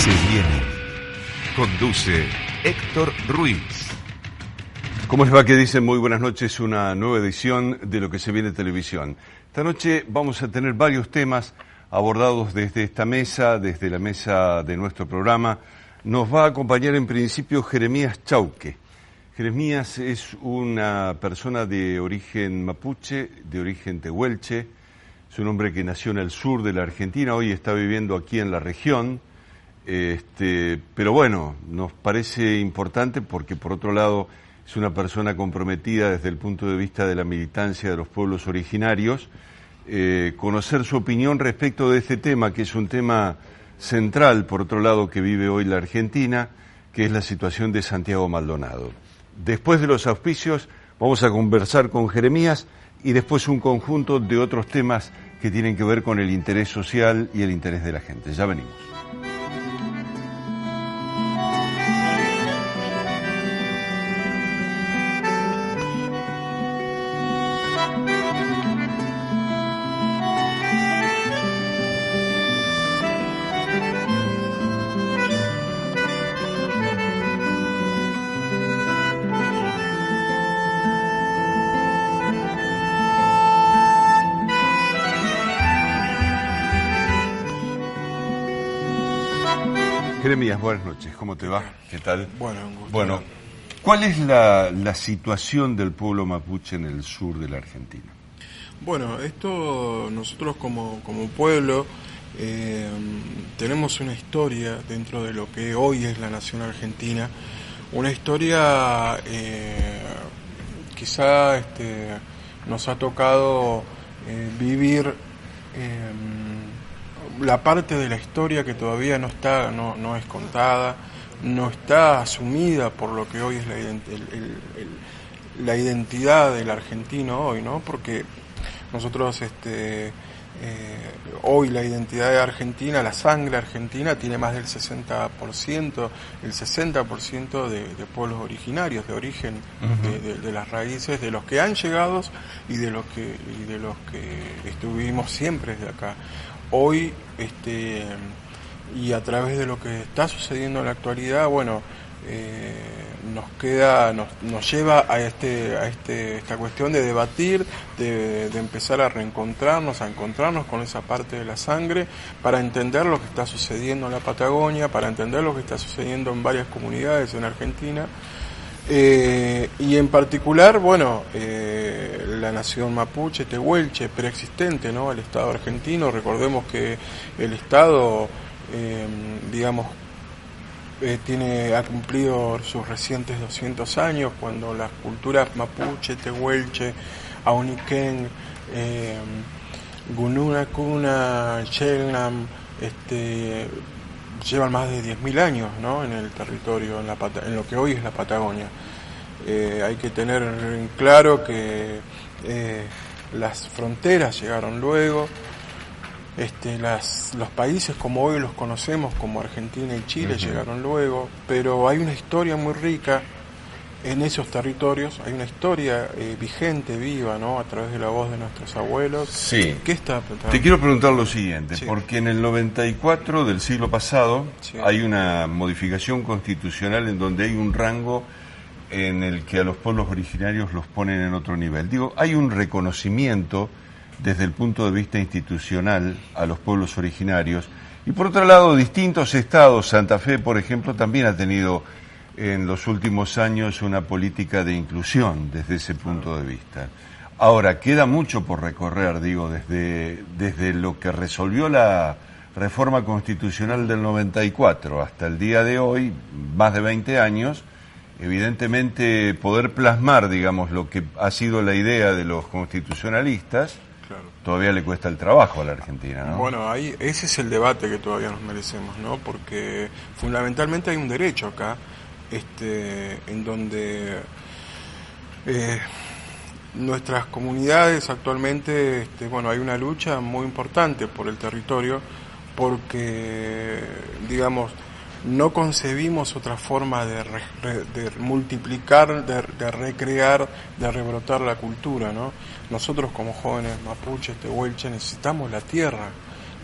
Se viene. Conduce Héctor Ruiz. ¿Cómo les va? ¿Qué dicen? Muy buenas noches. Una nueva edición de Lo que se viene televisión. Esta noche vamos a tener varios temas abordados desde esta mesa, desde la mesa de nuestro programa. Nos va a acompañar en principio Jeremías Chauque. Jeremías es una persona de origen mapuche, de origen tehuelche. Es un hombre que nació en el sur de la Argentina, hoy está viviendo aquí en la región. Pero bueno, nos parece importante porque por otro lado es una persona comprometida desde el punto de vista de la militancia de los pueblos originarios. Conocer su opinión respecto de este tema, que es un tema central, por otro lado, que vive hoy la Argentina, que es la situación de Santiago Maldonado. Después de los auspicios vamos a conversar con Jeremías y después un conjunto de otros temas que tienen que ver con el interés social y el interés de la gente. Ya venimos. Jeremías, buenas noches. ¿Cómo te va? ¿Qué tal? Bueno, ¿cuál es la situación del pueblo mapuche en el sur de la Argentina? Bueno, esto nosotros como pueblo tenemos una historia dentro de lo que hoy es la nación argentina, una historia quizá nos ha tocado vivir la parte de la historia que todavía no es contada, no está asumida por lo que hoy es la identidad del argentino hoy, ¿no? Porque nosotros hoy la identidad de Argentina, la sangre argentina tiene más del 60%, el 60% de pueblos originarios, de origen, de las raíces, de los que han llegado y de los que estuvimos siempre desde acá. Hoy, y a través de lo que está sucediendo en la actualidad, bueno, nos lleva a esta cuestión de debatir, de empezar a reencontrarnos, a encontrarnos con esa parte de la sangre, para entender lo que está sucediendo en la Patagonia, para entender lo que está sucediendo en varias comunidades en Argentina. Y en particular, bueno, la nación mapuche, tehuelche, preexistente, ¿no? El Estado argentino. Recordemos que el Estado, ha cumplido sus recientes 200 años, cuando las culturas mapuche, tehuelche, auniquén, gununa, cuna, chelnam, llevan más de 10.000 años, ¿no? En el territorio, en lo que hoy es la Patagonia. Hay que tener en claro que las fronteras llegaron luego, los países como hoy los conocemos, como Argentina y Chile, llegaron luego, pero hay una historia muy rica en esos territorios, hay una historia vigente, viva, ¿no? A través de la voz de nuestros abuelos. Sí. ¿Qué está? Te quiero preguntar lo siguiente, Sí. porque en el 94 del siglo pasado Sí. hay una modificación constitucional en donde hay un rango en el que a los pueblos originarios los ponen en otro nivel. Digo, hay un reconocimiento desde el punto de vista institucional a los pueblos originarios, y por otro lado distintos estados, Santa Fe por ejemplo también ha tenido en los últimos años una política de inclusión desde ese punto de vista. Ahora, queda mucho por recorrer, digo, desde lo que resolvió la reforma constitucional del 94 hasta el día de hoy, más de 20 años, evidentemente poder plasmar, digamos, lo que ha sido la idea de los constitucionalistas. Claro. Todavía le cuesta el trabajo a la Argentina, ¿no? Bueno, ese es el debate que todavía nos merecemos, ¿no? Porque fundamentalmente hay un derecho acá, en donde nuestras comunidades actualmente, hay una lucha muy importante por el territorio, porque, digamos, no concebimos otra forma de multiplicar, de recrear, de rebrotar la cultura, ¿no? Nosotros como jóvenes mapuches, tehuelches, necesitamos la tierra,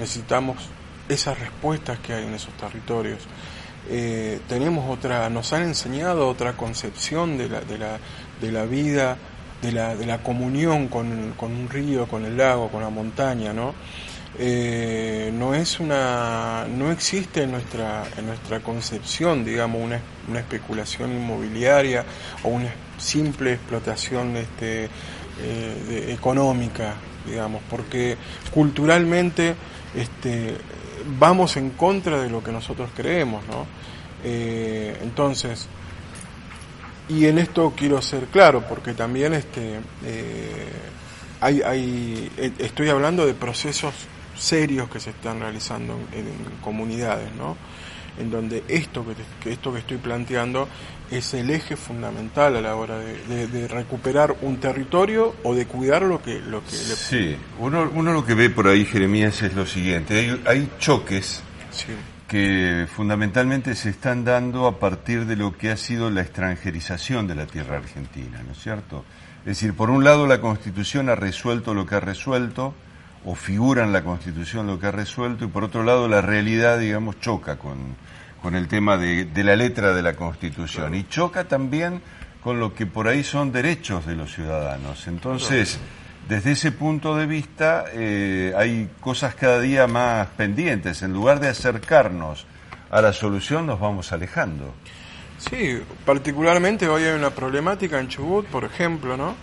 necesitamos esas respuestas que hay en esos territorios. Nos han enseñado otra concepción de la vida, de la comunión con un río, con el lago, con la montaña, ¿no? No existe en nuestra concepción, digamos, una especulación inmobiliaria o una simple explotación económica, digamos, porque culturalmente vamos en contra de lo que nosotros creemos, ¿no? Entonces, y en esto quiero ser claro, porque también estoy hablando de procesos serios que se están realizando en comunidades, ¿no? En donde esto que estoy planteando es el eje fundamental a la hora de recuperar un territorio o de cuidar lo que Sí, uno lo que ve por ahí, Jeremías, es lo siguiente: hay choques, sí, que fundamentalmente se están dando a partir de lo que ha sido la extranjerización de la tierra argentina, ¿no es cierto? Es decir, por un lado la Constitución ha resuelto lo que ha resuelto, o figura en la Constitución lo que ha resuelto, y por otro lado la realidad, digamos, choca con el tema de la letra de la Constitución, y choca también con lo que por ahí son derechos de los ciudadanos. Entonces, desde ese punto de vista, hay cosas cada día más pendientes. En lugar de acercarnos a la solución, nos vamos alejando. Sí, particularmente hoy hay una problemática en Chubut, por ejemplo, ¿no?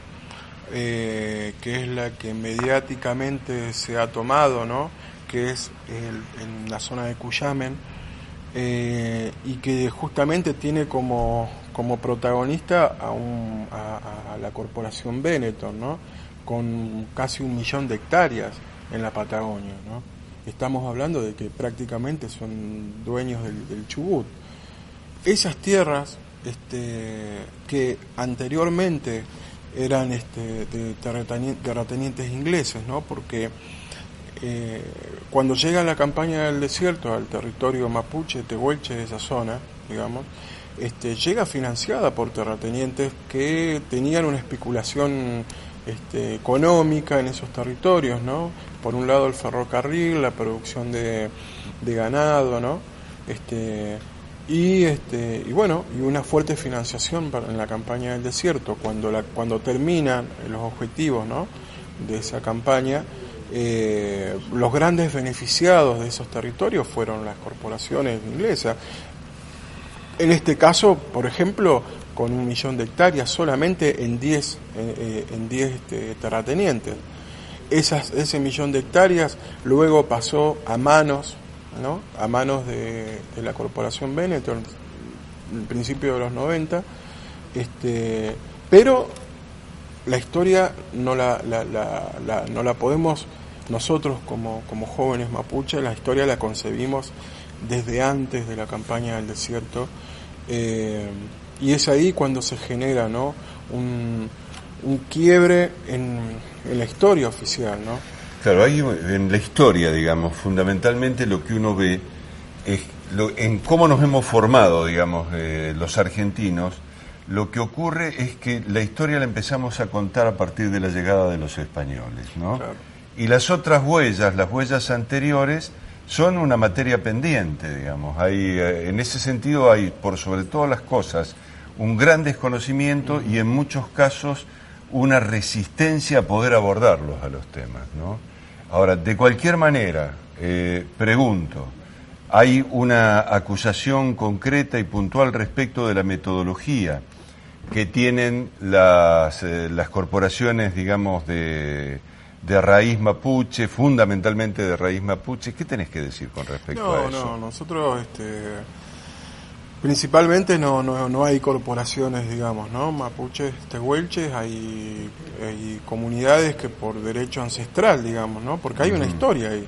Que es la que mediáticamente se ha tomado, ¿no? Que es en la zona de Cuyamen, y que justamente tiene como protagonista a la corporación Benetton, ¿no? Con casi 1 millón de hectáreas en la Patagonia, ¿no? Estamos hablando de que prácticamente son dueños del Chubut. Esas tierras que anteriormente eran de terratenientes ingleses, ¿no? Porque cuando llega la campaña del desierto al territorio mapuche, tehuelche de esa zona, digamos, llega financiada por terratenientes que tenían una especulación económica en esos territorios, ¿no? Por un lado el ferrocarril, la producción de ganado, ¿no? Y bueno, y una fuerte financiación en la campaña del desierto. Cuando terminan los objetivos, ¿no? De esa campaña, los grandes beneficiados de esos territorios fueron las corporaciones inglesas. En este caso, por ejemplo, con 1 millón de hectáreas solamente en 10 terratenientes. Ese 1 millón de hectáreas luego pasó a manos, ¿no? A manos de la corporación Benetton en el principio de los 90, pero la historia no la podemos nosotros como jóvenes mapuches, la historia la concebimos desde antes de la campaña del desierto, y es ahí cuando se genera, ¿no? un quiebre en la historia oficial, ¿no? Claro, ahí en la historia, digamos, fundamentalmente lo que uno ve es en cómo nos hemos formado, digamos, los argentinos. Lo que ocurre es que la historia la empezamos a contar a partir de la llegada de los españoles, ¿no? Claro. Y las otras huellas, las huellas anteriores, son una materia pendiente, digamos. En ese sentido hay, por sobre todas las cosas, un gran desconocimiento y en muchos casos una resistencia a poder abordarlos a los temas, ¿no? Ahora, de cualquier manera, pregunto, ¿hay una acusación concreta y puntual respecto de la metodología que tienen las corporaciones, digamos, de raíz mapuche, fundamentalmente de raíz mapuche? ¿Qué tenés que decir con respecto a eso? No, nosotros principalmente no hay corporaciones, digamos, ¿no? Mapuches, tehuelches, hay comunidades que por derecho ancestral, digamos, ¿no? Porque hay una historia ahí.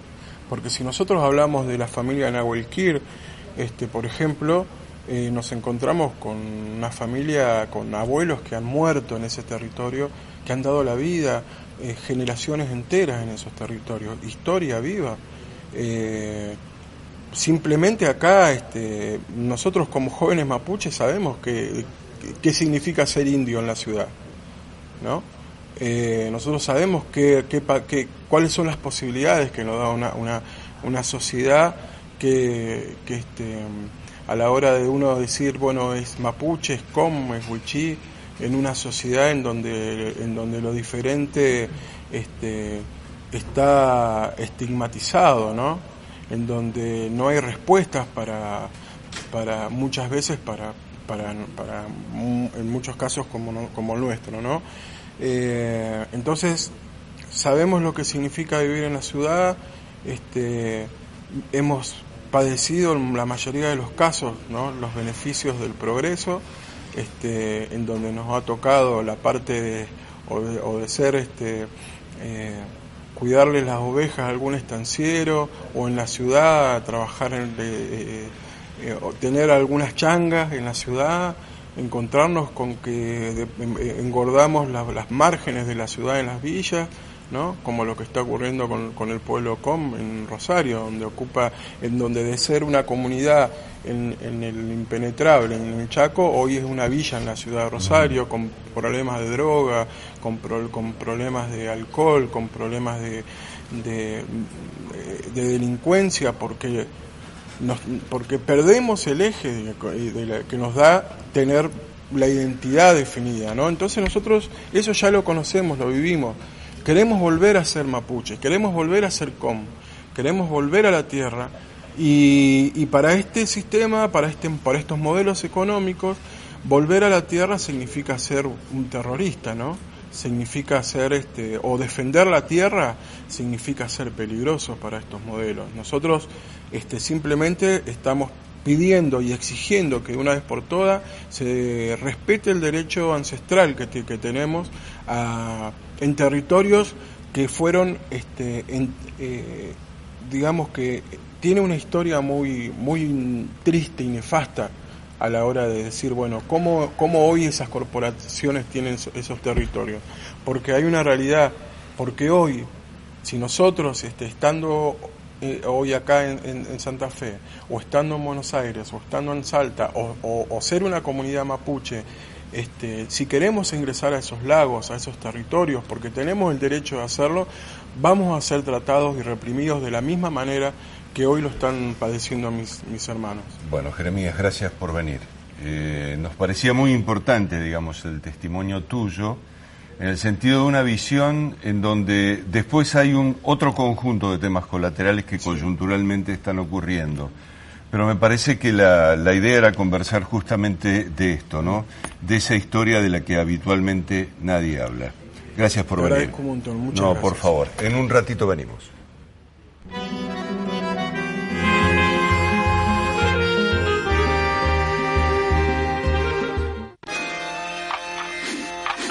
Porque si nosotros hablamos de la familia Nahuelquir, por ejemplo, nos encontramos con una familia, con abuelos que han muerto en ese territorio, que han dado la vida, generaciones enteras en esos territorios, historia viva. Simplemente acá nosotros como jóvenes mapuches sabemos qué significa ser indio en la ciudad, ¿no? Nosotros sabemos cuáles son las posibilidades que nos da una sociedad que a la hora de uno decir, bueno, es mapuche, es com, es wichí, en una sociedad en donde lo diferente está estigmatizado, ¿no? En donde no hay respuestas para muchas veces para en muchos casos como el nuestro, ¿no? Entonces sabemos lo que significa vivir en la ciudad, hemos padecido en la mayoría de los casos, ¿no?, los beneficios del progreso, en donde nos ha tocado la parte de ser cuidarle las ovejas a algún estanciero, o en la ciudad trabajar tener algunas changas en la ciudad, encontrarnos con que engordamos las márgenes de la ciudad en las villas, ¿no?, como lo que está ocurriendo con el pueblo com en Rosario, donde de ser una comunidad en el impenetrable, en el Chaco, hoy es una villa en la ciudad de Rosario, con problemas de droga, con problemas de alcohol, con problemas de delincuencia, porque perdemos el eje que nos da tener la identidad definida, ¿no? Entonces nosotros eso ya lo conocemos, lo vivimos. Queremos volver a ser mapuche, queremos volver a ser com, queremos volver a la tierra, y para este sistema, para estos modelos económicos, volver a la tierra significa ser un terrorista, ¿no? Significa ser o defender la tierra significa ser peligroso para estos modelos. Nosotros simplemente estamos pidiendo y exigiendo que de una vez por todas se respete el derecho ancestral que tenemos en territorios que fueron, digamos que tiene una historia muy, muy triste y nefasta a la hora de decir, bueno, ¿cómo hoy esas corporaciones tienen esos territorios? Porque hay una realidad, porque hoy, si nosotros estando hoy acá en Santa Fe, o estando en Buenos Aires, o estando en Salta, o ser una comunidad mapuche, si queremos ingresar a esos lagos, a esos territorios, porque tenemos el derecho de hacerlo, vamos a ser tratados y reprimidos de la misma manera que hoy lo están padeciendo mis hermanos. Bueno, Jeremías, gracias por venir. Nos parecía muy importante, digamos, el testimonio tuyo, en el sentido de una visión en donde después hay otro conjunto de temas colaterales que coyunturalmente están ocurriendo. Pero me parece que la idea era conversar justamente de esto, ¿no? De esa historia de la que habitualmente nadie habla. Gracias por venir. Agradezco un montón, muchas gracias. Por favor, en un ratito venimos.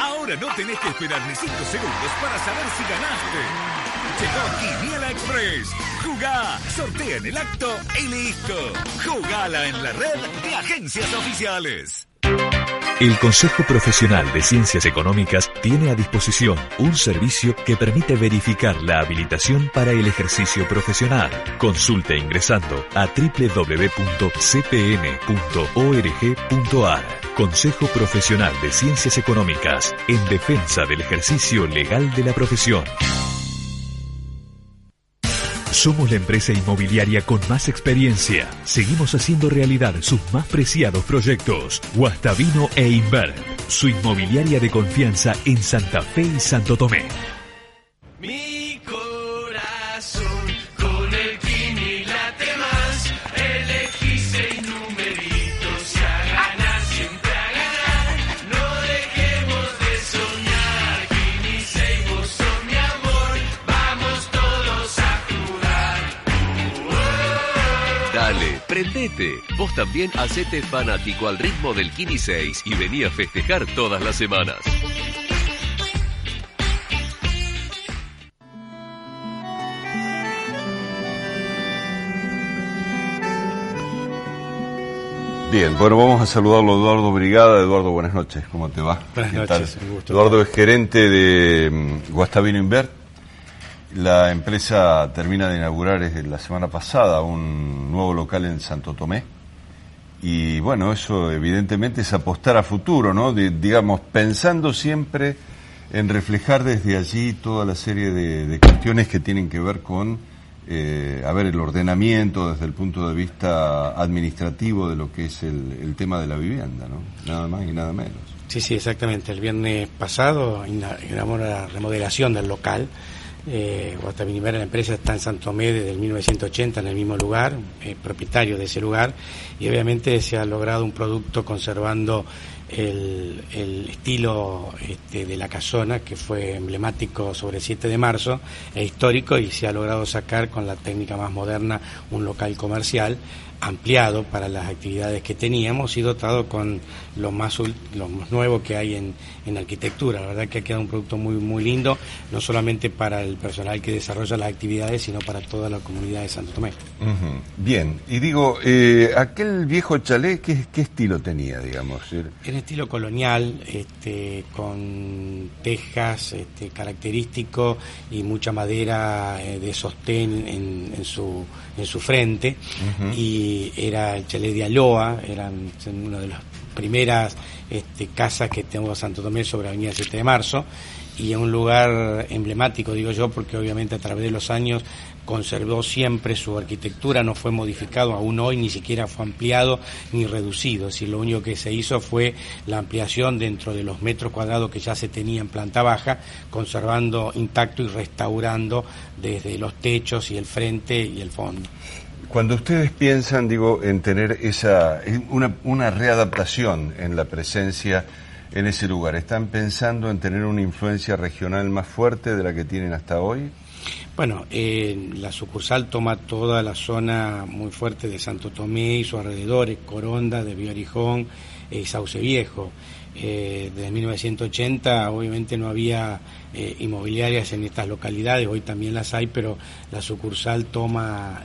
Ahora no tenés que esperar ni 5 segundos para saber si ganaste. Llegó Quiniela Express. Jugá, sortea en el acto y listo. Jugala en la red de agencias oficiales. El Consejo Profesional de Ciencias Económicas tiene a disposición un servicio que permite verificar la habilitación para el ejercicio profesional. Consulte ingresando a www.cpn.org.ar. Consejo Profesional de Ciencias Económicas, en defensa del ejercicio legal de la profesión. Somos la empresa inmobiliaria con más experiencia. Seguimos haciendo realidad sus más preciados proyectos. Guastavino e Inverb, su inmobiliaria de confianza en Santa Fe y Santo Tomé. Mi corazón con el Kini late más. Elegí 6 numeritos y a ganar, siempre a ganar. No dejemos de soñar. Kini 6, vos sos mi amor. Vamos todos a jugar. Dale, prendete. Vos también hacete fanático al ritmo del Kini 6 y vení a festejar todas las semanas. Bien, bueno, vamos a saludarlo a Eduardo Brigada. Eduardo, buenas noches, ¿cómo te va? Buenas noches, un gusto. Eduardo es gerente de Guastavino Inverb. La empresa termina de inaugurar la semana pasada un nuevo local en Santo Tomé. Y bueno, eso evidentemente es apostar a futuro, ¿no? Digamos, pensando siempre en reflejar desde allí toda la serie de cuestiones que tienen que ver con el ordenamiento desde el punto de vista administrativo de lo que es el tema de la vivienda, ¿no? Nada más y nada menos. Sí, exactamente. El viernes pasado inauguramos la remodelación del local. Huasta Vinimera, la empresa está en Santo Tomé desde el 1980 en el mismo lugar, propietario de ese lugar, y obviamente se ha logrado un producto conservando el estilo de la casona, que fue emblemático sobre el 7 de marzo, e histórico, y se ha logrado sacar con la técnica más moderna un local comercial ampliado para las actividades que teníamos y dotado con lo más nuevo que hay en arquitectura. La verdad que ha quedado un producto muy lindo, no solamente para el personal que desarrolla las actividades, sino para toda la comunidad de Santo Tomé. Uh-huh. Bien, y digo, aquel viejo chalet, ¿qué estilo tenía, digamos? Era estilo colonial, con tejas característico y mucha madera de sostén en su frente. Uh-huh. Y era el chalet de Aloa, eran una de las primeras casas que tengo en Santo Tomé sobre la avenida 7 de marzo, y en un lugar emblemático, digo yo, porque obviamente a través de los años conservó siempre su arquitectura, no fue modificado aún hoy, ni siquiera fue ampliado ni reducido. Es decir, lo único que se hizo fue la ampliación dentro de los metros cuadrados que ya se tenía en planta baja, conservando intacto y restaurando desde los techos y el frente y el fondo. Cuando ustedes piensan, digo, en tener una readaptación en la presencia en ese lugar, ¿están pensando en tener una influencia regional más fuerte de la que tienen hasta hoy? Bueno, la sucursal toma toda la zona muy fuerte de Santo Tomé y sus alrededores, Coronda, de Biorijón y Sauce Viejo. Desde 1980 obviamente no había inmobiliarias en estas localidades, hoy también las hay, pero la sucursal toma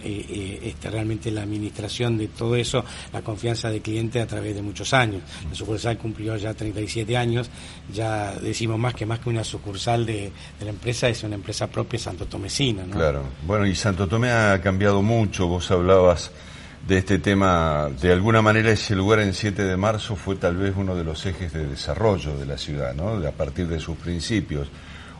realmente la administración de todo eso, la confianza del cliente a través de muchos años. La sucursal cumplió ya 37 años, ya decimos más que una sucursal de la empresa, es una empresa propia santotomecina, ¿no? Claro, bueno, y Santo Tomé ha cambiado mucho, vos hablabas de este tema, de alguna manera ese lugar en 7 de marzo fue tal vez uno de los ejes de desarrollo de la ciudad, ¿no? A partir de sus principios.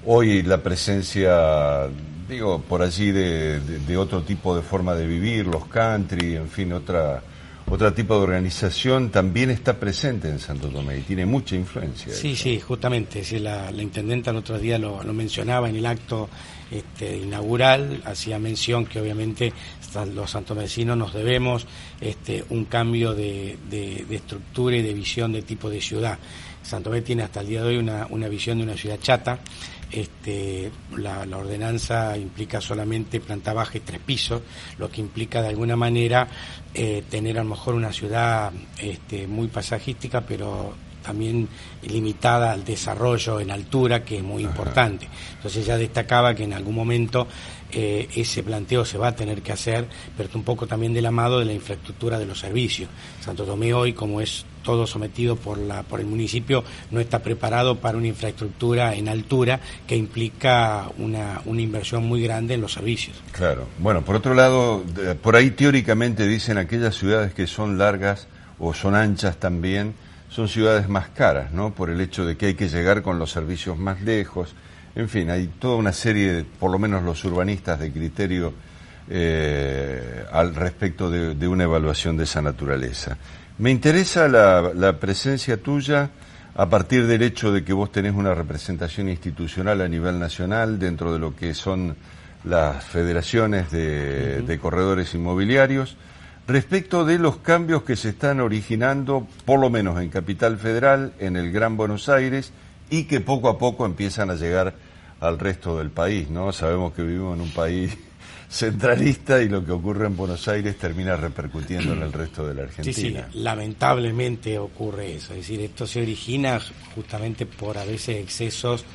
Hoy la presencia, digo, por allí de otro tipo de forma de vivir, los country, en fin, otro tipo de organización también está presente en Santo Tomé y tiene mucha influencia. Sí, justamente, sí, la intendenta el otro día lo mencionaba en el acto inaugural, hacía mención que obviamente los santomecinos nos debemos un cambio de estructura y de visión de tipo de ciudad. Santo Tomé tiene hasta el día de hoy una visión de una ciudad chata. La ordenanza implica solamente planta baja y 3 pisos, lo que implica de alguna manera tener a lo mejor una ciudad muy paisajística, pero también limitada al desarrollo en altura, que es muy importante. Entonces ya destacaba que en algún momento ese planteo se va a tener que hacer, pero un poco también de la mano de la infraestructura de los servicios. Santo Tomé hoy, como es todo sometido por el municipio, no está preparado para una infraestructura en altura que implica una inversión muy grande en los servicios. Claro. Bueno, por otro lado, por ahí teóricamente dicen aquellas ciudades que son largas o son anchas también, son ciudades más caras, ¿no? Por el hecho de que hay que llegar con los servicios más lejos. En fin, hay toda una serie, por lo menos los urbanistas, de criterio al respecto de una evaluación de esa naturaleza. Me interesa la presencia tuya a partir del hecho de que vos tenés una representación institucional a nivel nacional dentro de lo que son las federaciones de corredores inmobiliarios, respecto de los cambios que se están originando, por lo menos en Capital Federal, en el Gran Buenos Aires, y que poco a poco empiezan a llegar al resto del país, ¿no? Sabemos que vivimos en un país centralista y lo que ocurre en Buenos Aires termina repercutiendo en el resto de la Argentina. Sí, lamentablemente ocurre eso, es decir, esto se origina justamente por a veces excesos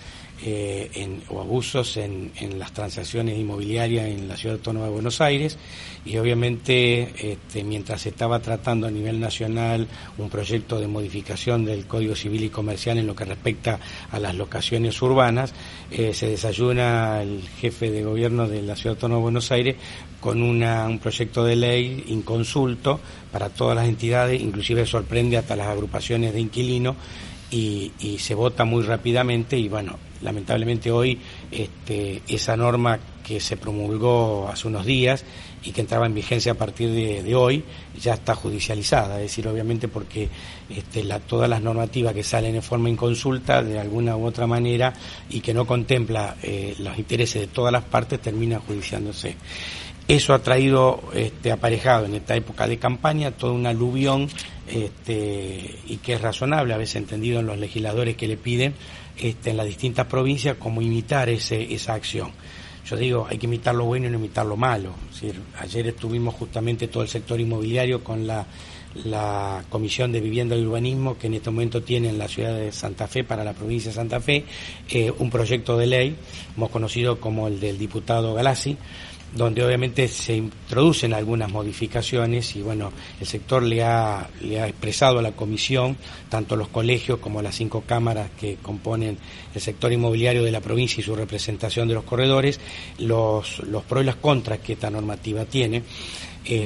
o abusos en las transacciones inmobiliarias en la Ciudad Autónoma de Buenos Aires, y obviamente mientras se estaba tratando a nivel nacional un proyecto de modificación del Código Civil y Comercial en lo que respecta a las locaciones urbanas, se desayuna el jefe de gobierno de la Ciudad Autónoma de Buenos Aires con un proyecto de ley inconsulto para todas las entidades, inclusive sorprende hasta las agrupaciones de inquilinos, y se vota muy rápidamente, y bueno, lamentablemente hoy esa norma que se promulgó hace unos días y que entraba en vigencia a partir de hoy ya está judicializada, es decir, obviamente porque todas las normativas que salen en forma inconsulta de alguna u otra manera y que no contempla los intereses de todas las partes termina judiciándose. Eso ha traído aparejado en esta época de campaña todo un aluvión y que es razonable, a veces entendido en los legisladores que le piden en las distintas provincias cómo imitar esa acción. Yo digo, hay que imitar lo bueno y no imitar lo malo. Es decir, ayer estuvimos justamente todo el sector inmobiliario con la Comisión de Vivienda y Urbanismo que en este momento tiene en la ciudad de Santa Fe, para la provincia de Santa Fe, un proyecto de ley, hemos conocido como el del diputado Galassi, donde obviamente se introducen algunas modificaciones y bueno, el sector le ha expresado a la comisión, tanto los colegios como las 5 cámaras que componen el sector inmobiliario de la provincia y su representación de los corredores, los pros y las contras que esta normativa tiene.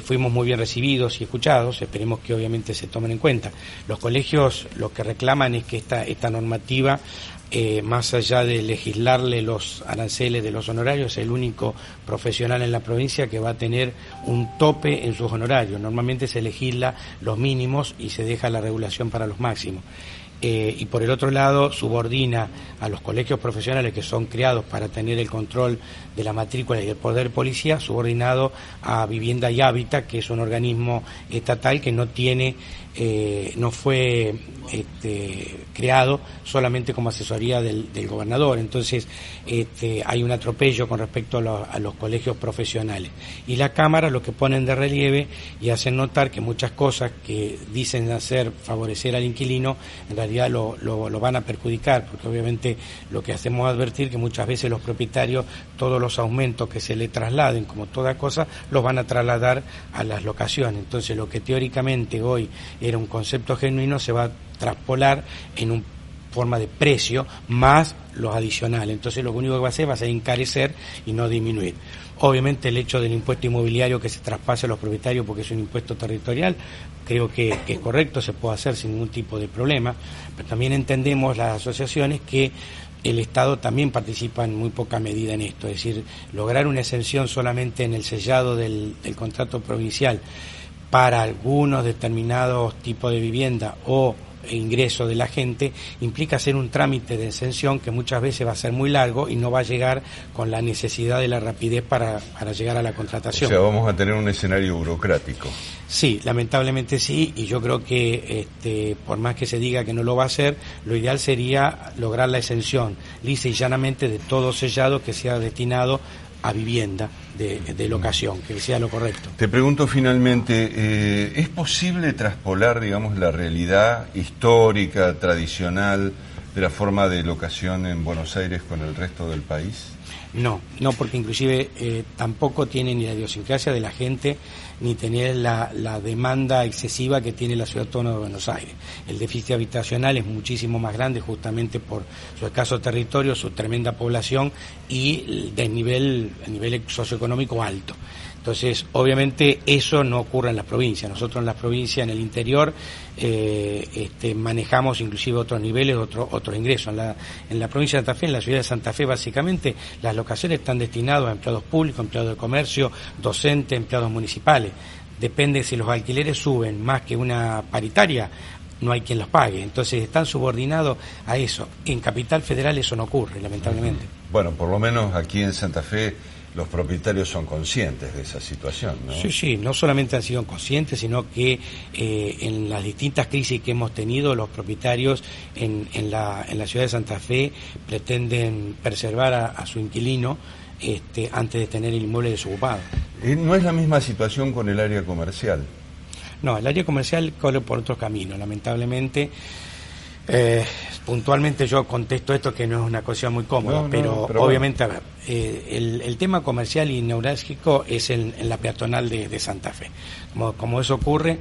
Fuimos muy bien recibidos y escuchados, esperemos que obviamente se tomen en cuenta. Los colegios lo que reclaman es que esta normativa, más allá de legislarle los aranceles de los honorarios, es el único profesional en la provincia que va a tener un tope en sus honorarios. Normalmente se legisla los mínimos y se deja la regulación para los máximos. Y por el otro lado subordina a los colegios profesionales que son creados para tener el control de la matrícula y del poder policía, subordinado a Vivienda y Hábitat, que es un organismo estatal que no fue creado solamente como asesoría del gobernador. Entonces hay un atropello con respecto a los colegios profesionales. Y la Cámara lo que ponen de relieve y hacen notar que muchas cosas que dicen hacer favorecer al inquilino en realidad lo van a perjudicar, porque obviamente lo que hacemos es advertir que muchas veces los propietarios todos los aumentos que se le trasladen, como toda cosa, los van a trasladar a las locaciones. Entonces lo que teóricamente hoy era un concepto genuino se va a traspolar en una forma de precio más los adicionales. Entonces lo único que va a ser encarecer y no disminuir. Obviamente el hecho del impuesto inmobiliario que se traspase a los propietarios porque es un impuesto territorial, creo que es correcto, se puede hacer sin ningún tipo de problema, pero también entendemos las asociaciones que el Estado también participa en muy poca medida en esto, es decir, lograr una exención solamente en el sellado del contrato provincial para algunos determinados tipos de vivienda o ingreso de la gente implica hacer un trámite de exención que muchas veces va a ser muy largo y no va a llegar con la necesidad de la rapidez para llegar a la contratación. O sea, vamos a tener un escenario burocrático. Sí, lamentablemente sí, y yo creo que por más que se diga que no lo va a hacer, lo ideal sería lograr la exención lisa y llanamente de todo sellado que sea destinado a vivienda de locación, que sea lo correcto. Te pregunto finalmente, ¿es posible traspolar, digamos, la realidad histórica, tradicional, de la forma de locación en Buenos Aires con el resto del país? No, porque inclusive tampoco tiene ni la idiosincrasia de la gente, ni tener la demanda excesiva que tiene la ciudad autónoma de Buenos Aires. El déficit habitacional es muchísimo más grande justamente por su escaso territorio, su tremenda población y el nivel socioeconómico alto. Entonces, obviamente, eso no ocurre en las provincias. Nosotros en las provincias, en el interior, manejamos inclusive otros niveles, otros ingresos. En la provincia de Santa Fe, en la ciudad de Santa Fe, básicamente, las locaciones están destinadas a empleados públicos, empleados de comercio, docentes, empleados municipales. Depende si los alquileres suben más que una paritaria, no hay quien los pague. Entonces, están subordinados a eso. En Capital Federal eso no ocurre, lamentablemente. Bueno, por lo menos aquí en Santa Fe los propietarios son conscientes de esa situación, ¿no? Sí, no solamente han sido conscientes, sino que en las distintas crisis que hemos tenido, los propietarios en la ciudad de Santa Fe pretenden preservar a su inquilino antes de tener el inmueble desocupado. ¿No es la misma situación con el área comercial? No, el área comercial corre por otros caminos, lamentablemente. Puntualmente yo contesto esto que no es una cosa muy cómoda, pero obviamente, a ver, el tema comercial y neurálgico es en la peatonal de Santa Fe. Como eso ocurre,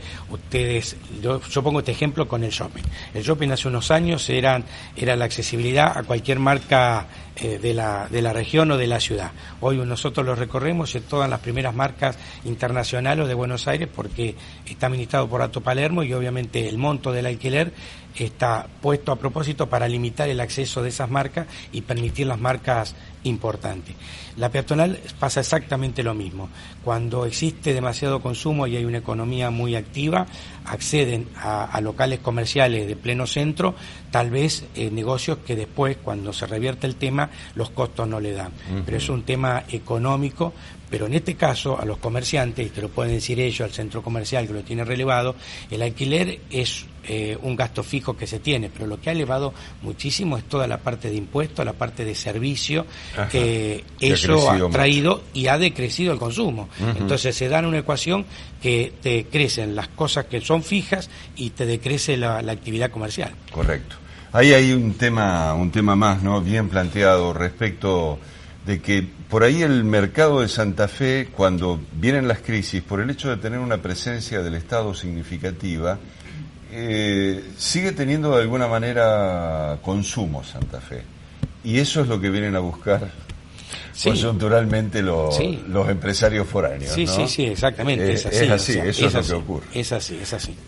yo pongo este ejemplo con el shopping. El shopping hace unos años era la accesibilidad a cualquier marca de la región o de la ciudad. Hoy nosotros lo recorremos en todas las primeras marcas internacionales de Buenos Aires porque está administrado por Ato Palermo y obviamente el monto del alquiler está puesto a propósito para limitar el acceso de esas marcas y permitir las marcas importantes. La peatonal pasa exactamente lo mismo. Cuando existe demasiado consumo y hay una economía muy activa, acceden a locales comerciales de pleno centro, tal vez negocios que después, cuando se revierte el tema, los costos no le dan. Pero es un tema económico, pero en este caso a los comerciantes, y te lo pueden decir ellos, al centro comercial que lo tiene relevado, el alquiler es un gasto fijo que se tiene, pero lo que ha elevado muchísimo es toda la parte de impuestos, la parte de servicio, que eso ha traído y ha decrecido el consumo. Entonces se da una ecuación que te crecen las cosas que son fijas y te decrece la actividad comercial. Correcto. Ahí hay un tema más, ¿no? Bien planteado respecto de que por ahí el mercado de Santa Fe, cuando vienen las crisis, por el hecho de tener una presencia del Estado significativa, sigue teniendo de alguna manera consumo Santa Fe. Y eso es lo que vienen a buscar coyunturalmente los empresarios foráneos, ¿no? Sí, exactamente. Es así, eso es lo que ocurre. Es así.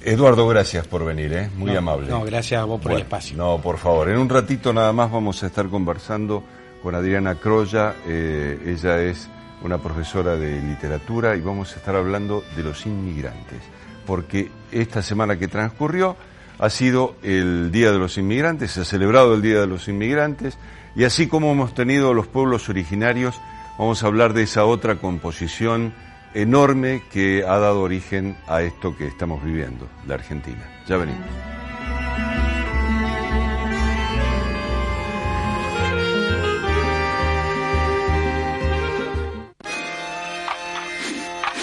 Eduardo, gracias por venir, muy amable. No, gracias a vos por el espacio. No, por favor. En un ratito nada más vamos a estar conversando con Adriana Crolla. Ella es una profesora de literatura y vamos a estar hablando de los inmigrantes, porque esta semana que transcurrió ha sido el Día de los Inmigrantes, se ha celebrado el Día de los Inmigrantes, y así como hemos tenido los pueblos originarios, vamos a hablar de esa otra composición enorme que ha dado origen a esto que estamos viviendo, la Argentina. Ya venimos.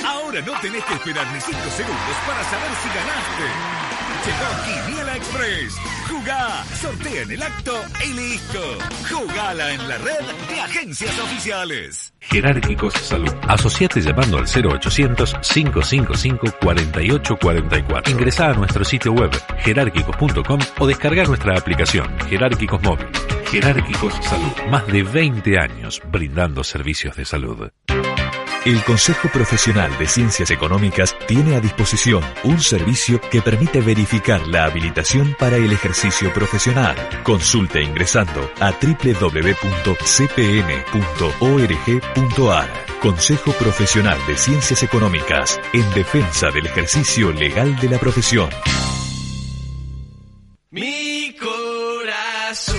Ahora no tenés que esperar ni 5 segundos para saber si ganaste. Llegó Quiniela Express. Jugá, sortea en el acto y listo. Jugala en la red de agencias oficiales. Jerárquicos Salud. Asociate llamando al 0800-555-4844. Ingresá a nuestro sitio web jerárquicos.com o descarga nuestra aplicación Jerárquicos Móvil. Jerárquicos Salud. Más de 20 años brindando servicios de salud. El Consejo Profesional de Ciencias Económicas tiene a disposición un servicio que permite verificar la habilitación para el ejercicio profesional. Consulte ingresando a www.cpn.org.ar. Consejo Profesional de Ciencias Económicas, en defensa del ejercicio legal de la profesión. Mi corazón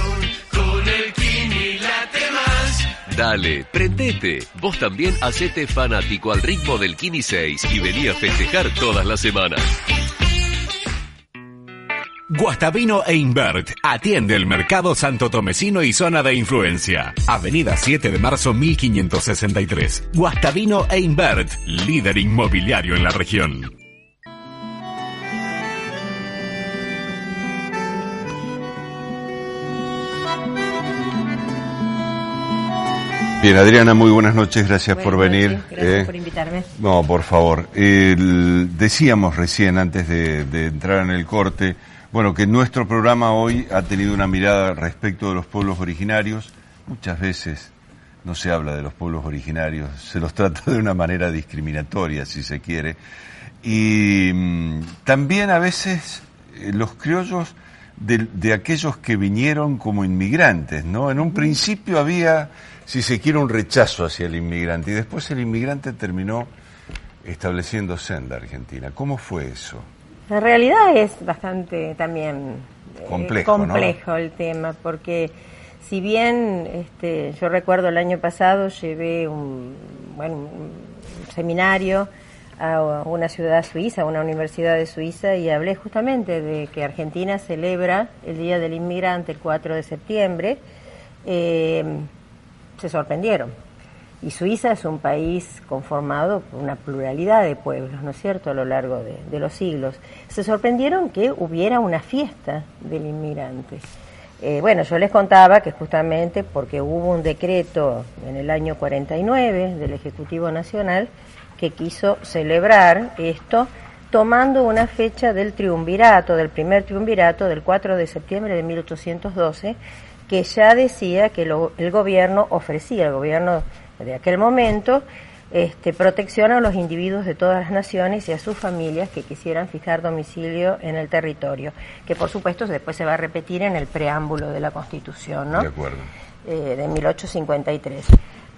con el Kini late más. Dale, prendete. Vos también hacete fanático al ritmo del Kini 6 y vení a festejar todas las semanas. Guastavino e Invert atiende el mercado santotomecino y zona de influencia. Avenida 7 de marzo 1563. Guastavino e Invert, líder inmobiliario en la región. Bien, Adriana, muy buenas noches, gracias por venir. Gracias por invitarme. No, por favor. Decíamos recién, antes de entrar en el corte, bueno, que nuestro programa hoy ha tenido una mirada respecto de los pueblos originarios. Muchas veces no se habla de los pueblos originarios, se los trata de una manera discriminatoria, si se quiere. Y también a veces los criollos de aquellos que vinieron como inmigrantes, ¿no? En un principio había, si se quiere, un rechazo hacia el inmigrante y después el inmigrante terminó estableciéndose en la Argentina. ¿Cómo fue eso? En realidad es bastante también complejo, ¿no? El tema, porque si bien yo recuerdo el año pasado llevé un seminario a una ciudad suiza, a una universidad de Suiza, y hablé justamente de que Argentina celebra el Día del Inmigrante el 4 de septiembre, se sorprendieron. Y Suiza es un país conformado por una pluralidad de pueblos, ¿no es cierto?, a lo largo de los siglos. Se sorprendieron que hubiera una fiesta del inmigrante. Bueno, yo les contaba que justamente porque hubo un decreto en el año 49 del Ejecutivo Nacional que quiso celebrar esto tomando una fecha del triunvirato, del primer triunvirato del 4 de septiembre de 1812, que ya decía que el gobierno ofrecía, el gobierno de aquel momento, protección a los individuos de todas las naciones y a sus familias que quisieran fijar domicilio en el territorio, que por supuesto después se va a repetir en el preámbulo de la Constitución, ¿no? De acuerdo. De 1853.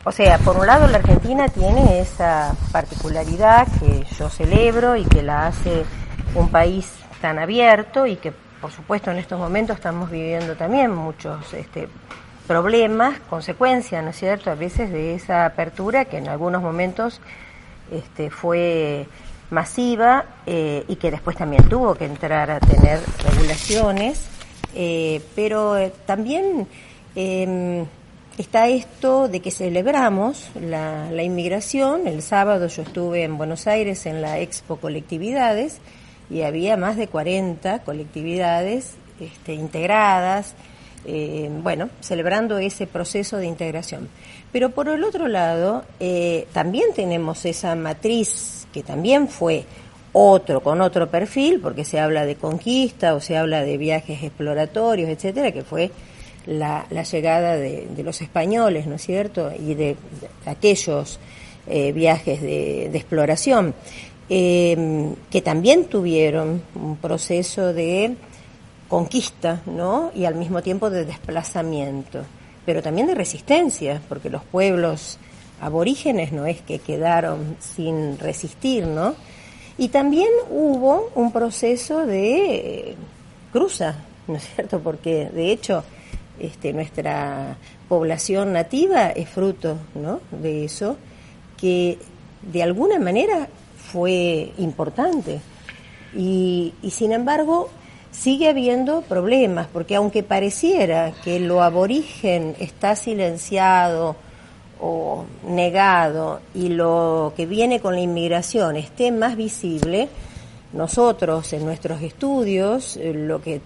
O sea, por un lado la Argentina tiene esa particularidad que yo celebro y que la hace un país tan abierto y que por supuesto en estos momentos estamos viviendo también muchos problemas, consecuencias, ¿no es cierto?, a veces de esa apertura que en algunos momentos fue masiva y que después también tuvo que entrar a tener regulaciones, pero también está esto de que celebramos la inmigración. El sábado yo estuve en Buenos Aires en la Expo Colectividades y había más de 40 colectividades integradas, celebrando ese proceso de integración. Pero por el otro lado, también tenemos esa matriz que también fue con otro perfil, porque se habla de conquista o se habla de viajes exploratorios, etcétera, que fue la llegada de los españoles, ¿no es cierto?, y de aquellos viajes de exploración, que también tuvieron un proceso de conquista, ¿no?, y al mismo tiempo de desplazamiento, pero también de resistencia, porque los pueblos aborígenes no es que quedaron sin resistir, ¿no? Y también hubo un proceso de cruza, ¿no es cierto?, porque de hecho nuestra población nativa es fruto, ¿no?, de eso, que de alguna manera fue importante. Y sin embargo sigue habiendo problemas, porque aunque pareciera que lo aborigen está silenciado o negado y lo que viene con la inmigración esté más visible, nosotros en nuestros estudios lo que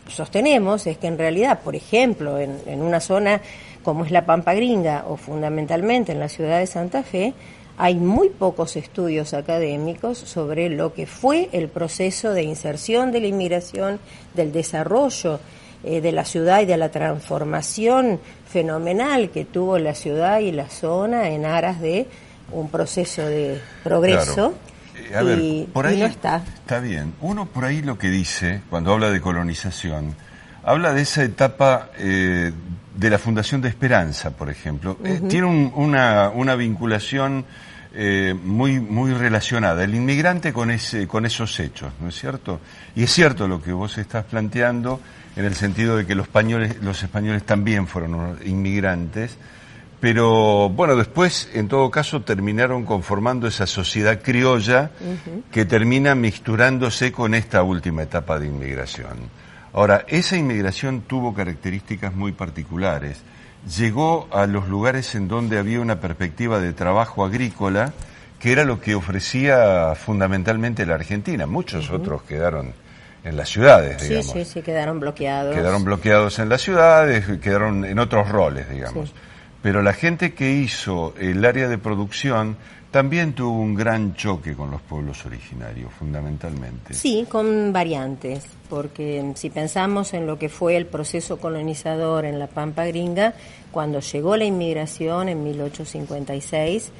sostenemos es que en realidad, por ejemplo, en una zona como es la Pampa Gringa o fundamentalmente en la ciudad de Santa Fe, hay muy pocos estudios académicos sobre lo que fue el proceso de inserción de la inmigración, del desarrollo de la ciudad y de la transformación fenomenal que tuvo la ciudad y la zona en aras de un proceso de progreso. Claro. A ver, por ahí no está. Está bien. Uno por ahí lo que dice, cuando habla de colonización, habla de esa etapa de la Fundación de Esperanza, por ejemplo. Tiene una vinculación muy relacionada, el inmigrante con esos hechos, ¿no es cierto? Y es cierto lo que vos estás planteando en el sentido de que los españoles también fueron inmigrantes, pero bueno, después en todo caso terminaron conformando esa sociedad criolla que termina mixturándose con esta última etapa de inmigración. Ahora, esa inmigración tuvo características muy particulares. Llegó a los lugares en donde había una perspectiva de trabajo agrícola, que era lo que ofrecía fundamentalmente la Argentina. Muchos otros quedaron en las ciudades, digamos. Sí, quedaron bloqueados. Quedaron bloqueados en las ciudades, quedaron en otros roles, digamos. Sí. Pero la gente que hizo el área de producción también tuvo un gran choque con los pueblos originarios, fundamentalmente. Sí, con variantes, porque si pensamos en lo que fue el proceso colonizador en la Pampa Gringa, cuando llegó la inmigración en 1856,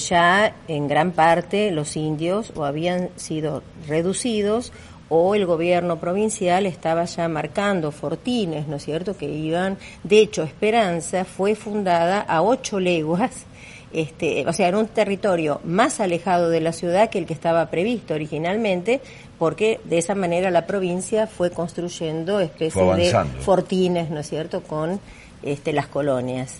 ya en gran parte los indios o habían sido reducidos o el gobierno provincial estaba ya marcando fortines, ¿no es cierto?, que iban. De hecho, Esperanza fue fundada a 8 leguas, o sea, en un territorio más alejado de la ciudad que el que estaba previsto originalmente, porque de esa manera la provincia fue construyendo especies de fortines, ¿no es cierto?, con las colonias.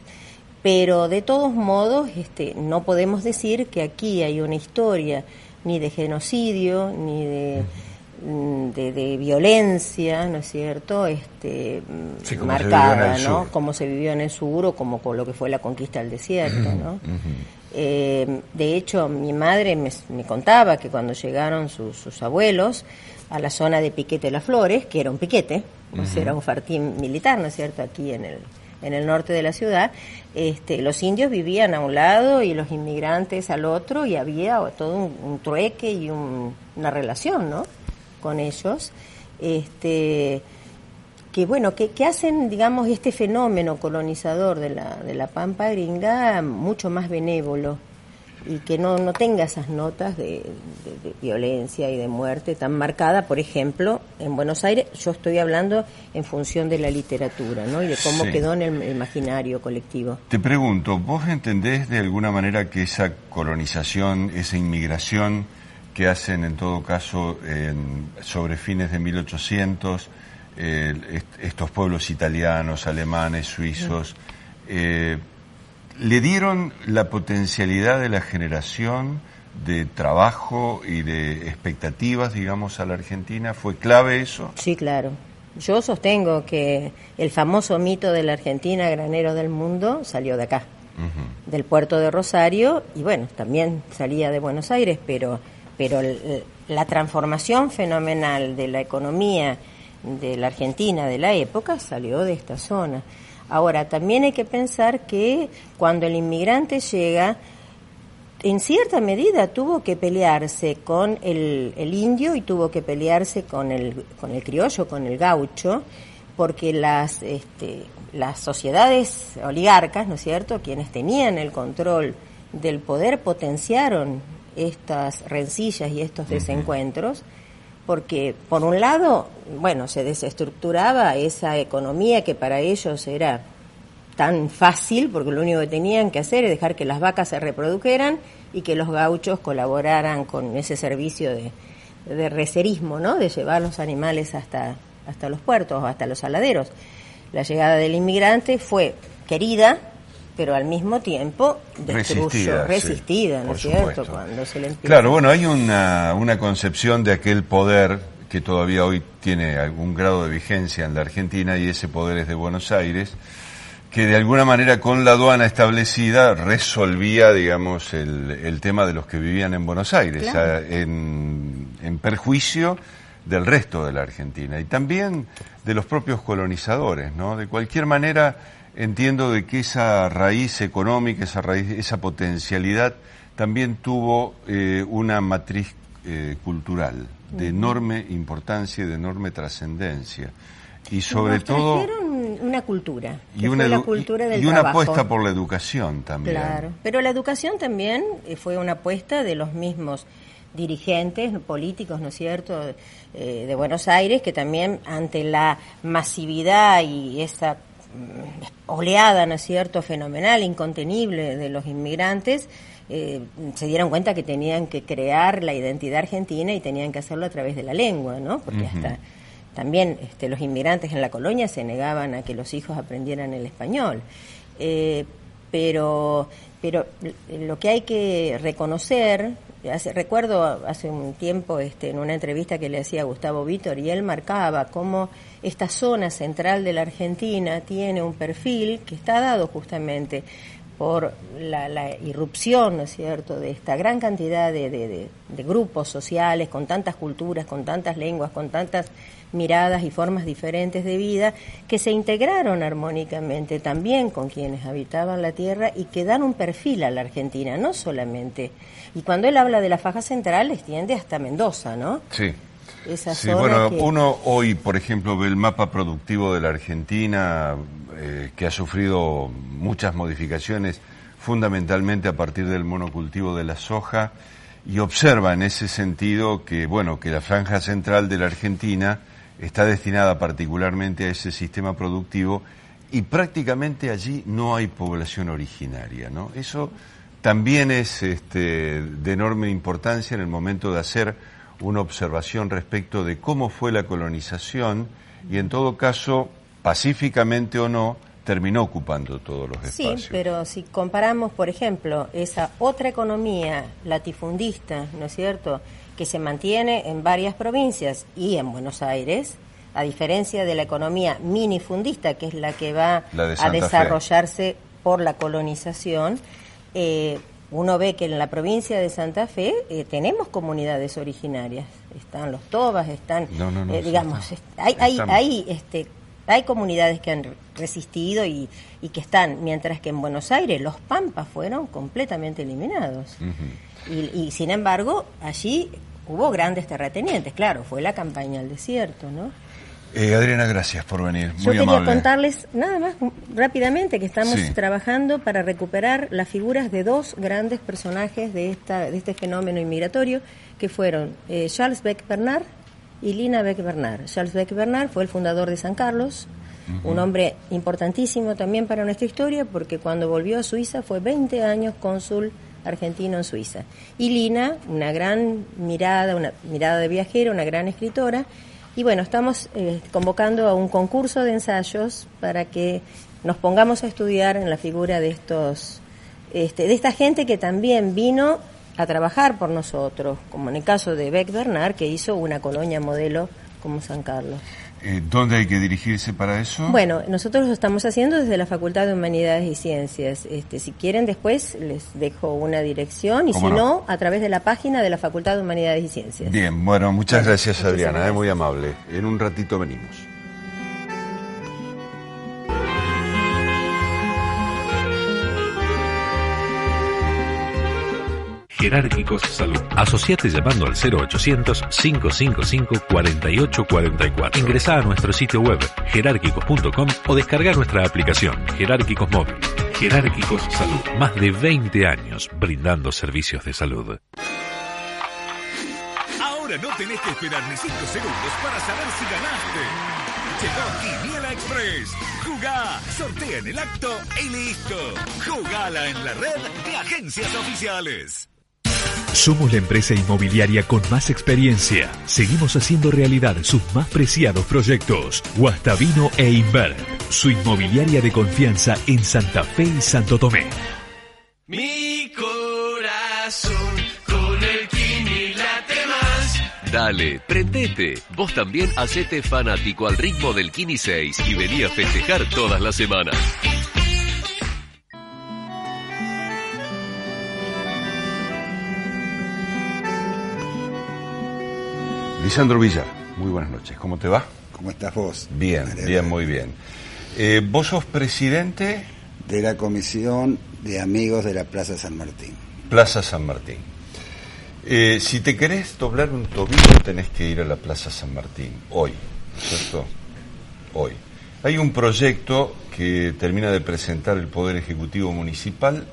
Pero de todos modos, no podemos decir que aquí hay una historia ni de genocidio, ni de violencia, ¿no es cierto?, sí, marcada, ¿no?, como se vivió en el sur o como con lo que fue la conquista del desierto, ¿no? De hecho, mi madre me contaba que cuando llegaron sus abuelos a la zona de Piquete Las Flores, que era un piquete, o sea, era un fortín militar, ¿no es cierto?, aquí en el norte de la ciudad. Los indios vivían a un lado y los inmigrantes al otro, y había todo un trueque y una relación, ¿no?, con ellos. Que bueno, que hacen, digamos, este fenómeno colonizador de la Pampa Gringa mucho más benévolo, y que no tenga esas notas de violencia y de muerte tan marcada. Por ejemplo, en Buenos Aires, yo estoy hablando en función de la literatura, ¿no?, y de cómo quedó en el imaginario colectivo. Te pregunto, ¿vos entendés de alguna manera que esa colonización, esa inmigración que hacen en todo caso sobre fines de 1800, estos pueblos italianos, alemanes, suizos, le dieron la potencialidad de la generación de trabajo y de expectativas, digamos, a la Argentina? ¿Fue clave eso? Sí, claro. Yo sostengo que el famoso mito de la Argentina, granero del mundo, salió de acá, del puerto de Rosario, y bueno, también salía de Buenos Aires, pero la transformación fenomenal de la economía de la Argentina de la época salió de esta zona. Ahora, también hay que pensar que cuando el inmigrante llega, en cierta medida tuvo que pelearse con el indio, y tuvo que pelearse con el criollo, con el gaucho, porque las sociedades oligarcas, ¿no es cierto?, quienes tenían el control del poder, potenciaron estas rencillas y estos desencuentros, porque por un lado, bueno, se desestructuraba esa economía que para ellos era tan fácil, porque lo único que tenían que hacer es dejar que las vacas se reprodujeran y que los gauchos colaboraran con ese servicio de recerismo, ¿no?, de llevar los animales hasta los puertos o hasta los saladeros. La llegada del inmigrante fue querida, pero al mismo tiempo resistida, ¿no es cierto?, cuando se le empieza. Claro, bueno, hay una concepción de aquel poder que todavía hoy tiene algún grado de vigencia en la Argentina, y ese poder es de Buenos Aires, que de alguna manera con la aduana establecida resolvía, digamos, el tema de los que vivían en Buenos Aires, claro, en perjuicio del resto de la Argentina, y también de los propios colonizadores, ¿no? De cualquier manera, entiendo de que esa raíz económica, esa potencialidad, también tuvo una matriz cultural de enorme importancia y de enorme trascendencia. Y sobre todo una cultura, y una apuesta por la educación también. Claro, pero la educación también fue una apuesta de los mismos dirigentes políticos, ¿no es cierto?, de Buenos Aires, que también ante la masividad y esa oleada, ¿no es cierto?, fenomenal, incontenible de los inmigrantes, se dieron cuenta que tenían que crear la identidad argentina, y tenían que hacerlo a través de la lengua, ¿no?, porque hasta también los inmigrantes en la colonia se negaban a que los hijos aprendieran el español. Pero lo que hay que reconocer, recuerdo hace un tiempo en una entrevista que le hacía a Gustavo Vítor, y él marcaba cómo esta zona central de la Argentina tiene un perfil que está dado justamente por la irrupción, ¿no es cierto?, de esta gran cantidad de grupos sociales, con tantas culturas, con tantas lenguas, con tantas miradas y formas diferentes de vida, que se integraron armónicamente también con quienes habitaban la tierra, y que dan un perfil a la Argentina, no solamente. Y cuando él habla de la faja central, extiende hasta Mendoza, ¿no? Sí. Esa sí, zona bueno, uno hoy, por ejemplo, ve el mapa productivo de la Argentina, que ha sufrido muchas modificaciones, fundamentalmente a partir del monocultivo de la soja, y observa en ese sentido que, bueno, que la franja central de la Argentina está destinada particularmente a ese sistema productivo, y prácticamente allí no hay población originaria, ¿no? Eso también es de enorme importancia en el momento de hacer una observación respecto de cómo fue la colonización, y en todo caso, pacíficamente o no, terminó ocupando todos los espacios. Sí, pero si comparamos, por ejemplo, esa otra economía latifundista, ¿no es cierto?, que se mantiene en varias provincias y en Buenos Aires, a diferencia de la economía minifundista, que es la que va a desarrollarse por la colonización, uno ve que en la provincia de Santa Fe tenemos comunidades originarias, están los tobas, están, digamos, hay comunidades que han resistido y que están, mientras que en Buenos Aires los pampas fueron completamente eliminados. Y sin embargo, allí hubo grandes terratenientes, claro, fue la campaña al desierto, ¿no? Adriana, gracias por venir. Muy Yo quería amable. contarles nada más rápidamente que estamos trabajando para recuperar las figuras de dos grandes personajes de este fenómeno inmigratorio, que fueron Charles Beck-Bernard y Lina Beck-Bernard. Charles Beck-Bernard fue el fundador de San Carlos, un hombre importantísimo también para nuestra historia, porque cuando volvió a Suiza fue 20 años cónsul argentino en Suiza. Y Lina, una gran mirada, una mirada de viajera, una gran escritora. Y bueno, estamos convocando a un concurso de ensayos para que nos pongamos a estudiar en la figura de de esta gente que también vino a trabajar por nosotros, como en el caso de Beck-Bernard, que hizo una colonia modelo como San Carlos. ¿Dónde hay que dirigirse para eso? Bueno, nosotros lo estamos haciendo desde la Facultad de Humanidades y Ciencias. Si quieren, después les dejo una dirección, y si no, a través de la página de la Facultad de Humanidades y Ciencias. Bien, bueno, muchas gracias, Adriana, muy amable. En un ratito venimos. Jerárquicos Salud. Asociate llamando al 0800-555-4844. Ingresá a nuestro sitio web jerárquicos.com o descarga nuestra aplicación Jerárquicos Móvil. Jerárquicos Salud. Más de 20 años brindando servicios de salud. Ahora no tenés que esperar ni 5 segundos para saber si ganaste. Llegó Quiniela Express. Jugá, sortea en el acto y listo. Jugala en la red de agencias oficiales. Somos la empresa inmobiliaria con más experiencia. Seguimos haciendo realidad sus más preciados proyectos. Guastavino e Inver, su inmobiliaria de confianza en Santa Fe y Santo Tomé. Mi corazón con el Kini late más. Dale, prendete. Vos también hacete fanático al ritmo del Kini 6 y vení a festejar todas las semanas. Lisandro Villar, muy buenas noches. ¿Cómo te va? ¿Cómo estás vos? Bien, muy bien. ¿Vos sos presidente? De la Comisión de Amigos de la Plaza San Martín. Plaza San Martín. Si te querés doblar un tobillo, tenés que ir a la Plaza San Martín, hoy, ¿cierto? Hoy. Hay un proyecto que termina de presentar el Poder Ejecutivo Municipal